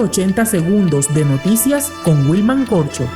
80 segundos de noticias con Wilman Corcho.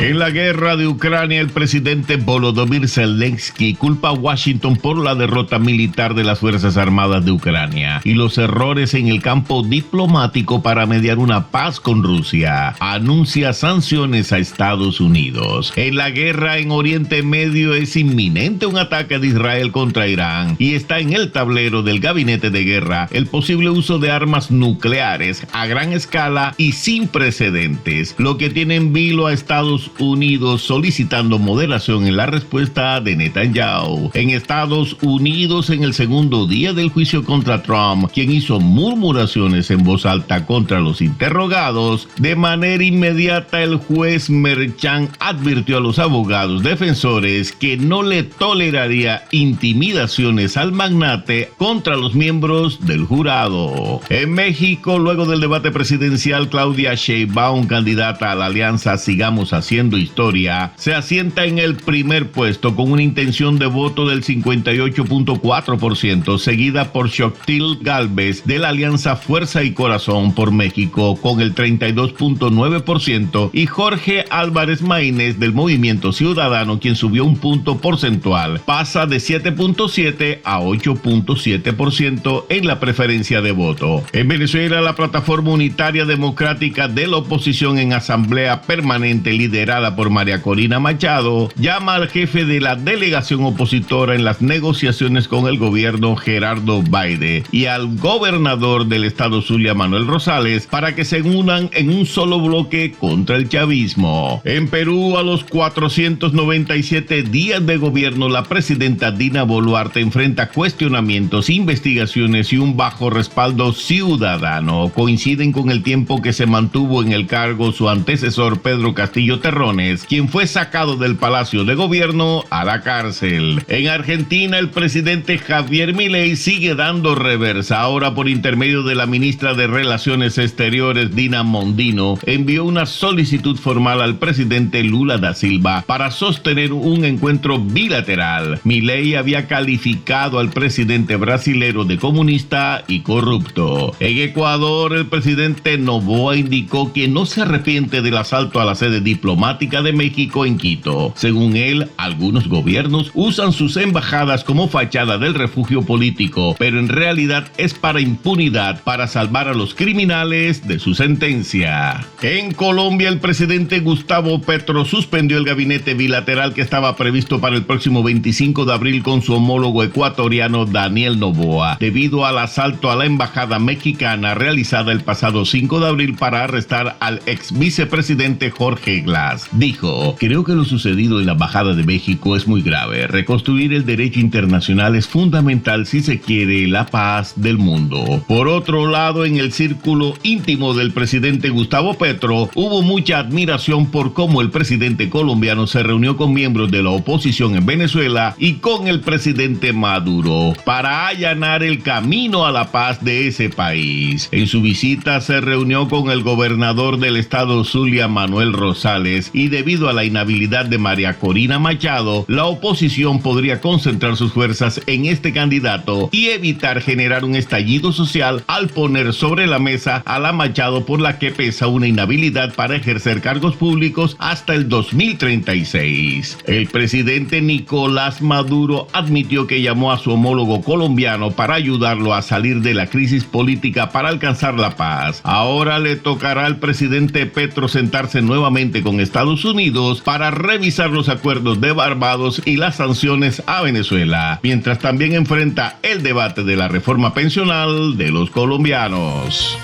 En la guerra de Ucrania, el presidente Volodymyr Zelensky culpa a Washington por la derrota militar de las Fuerzas Armadas de Ucrania y los errores en el campo diplomático para mediar una paz con Rusia. Anuncia sanciones a Estados Unidos. En la guerra en Oriente Medio es inminente un ataque de Israel contra Irán y está en el tablero del gabinete de guerra el posible uso de armas nucleares a gran escala y sin precedentes, lo que tiene en vilo a Estados Unidos solicitando moderación en la respuesta de Netanyahu. En Estados Unidos, en el segundo día del juicio contra Trump, quien hizo murmuraciones en voz alta contra los interrogados, de manera inmediata el juez Merchan advirtió a los abogados defensores que no le toleraría intimidaciones al magnate contra los miembros del jurado. En México, luego del debate presidencial, Claudia Sheinbaum, candidata a la alianza Sigamos Haciendo Historia, se asienta en el primer puesto con una intención de voto del 58.4%, seguida por Xochitl Gálvez de la alianza Fuerza y Corazón por México con el 32.9% y Jorge Álvarez Maínez del Movimiento Ciudadano, quien subió un punto porcentual, pasa de 7.7 a 8.7% en la preferencia de voto. En Venezuela, la Plataforma Unitaria Democrática de la Oposición en Asamblea Permanente liderada por María Corina Machado, llama al jefe de la delegación opositora en las negociaciones con el gobierno, Gerardo Baide, y al gobernador del estado Zulia, Manuel Rosales, para que se unan en un solo bloque contra el chavismo. En Perú, a los 497 días de gobierno, la presidenta Dina Boluarte enfrenta cuestionamientos, investigaciones y un bajo respaldo ciudadano. Coinciden con el tiempo que se mantuvo en el cargo su antecesor Pedro Castillo Terrones, quien fue sacado del Palacio de Gobierno a la cárcel. En Argentina, el presidente Javier Milei sigue dando reversa. Ahora, por intermedio de la ministra de Relaciones Exteriores, Dina Mondino, envió una solicitud formal al presidente Lula da Silva para sostener un encuentro bilateral. Milei había calificado al presidente brasilero de comunista y corrupto. En Ecuador, el presidente Noboa indicó que no se arrepiente del asalto a la sede diplomática de México en Quito. Según él, algunos gobiernos usan sus embajadas como fachada del refugio político, pero en realidad es para impunidad, para salvar a los criminales de su sentencia. En Colombia, el presidente Gustavo Petro suspendió el gabinete bilateral que estaba previsto para el próximo 25 de abril con su homólogo ecuatoriano Daniel Noboa, debido al asalto a la embajada mexicana realizada el pasado 5 de abril para arrestar al ex vicepresidente Jorge Glass. Dijo: creo que lo sucedido en la Embajada de México es muy grave. Reconstruir el derecho internacional es fundamental si se quiere la paz del mundo. Por otro lado, en el círculo íntimo del presidente Gustavo Petro, hubo mucha admiración por cómo el presidente colombiano se reunió con miembros de la oposición en Venezuela y con el presidente Maduro para allanar el camino a la paz de ese país. En su visita se reunió con el gobernador del estado Zulia, Manuel Rosales, y debido a la inhabilidad de María Corina Machado, la oposición podría concentrar sus fuerzas en este candidato y evitar generar un estallido social al poner sobre la mesa a la Machado, por la que pesa una inhabilidad para ejercer cargos públicos hasta el 2036. El presidente Nicolás Maduro admitió que llamó a su homólogo colombiano para ayudarlo a salir de la crisis política para alcanzar la paz. Ahora le tocará al presidente Petro sentarse nuevamente con Estados Unidos para revisar los acuerdos de Barbados y las sanciones a Venezuela, mientras también enfrenta el debate de la reforma pensional de los colombianos.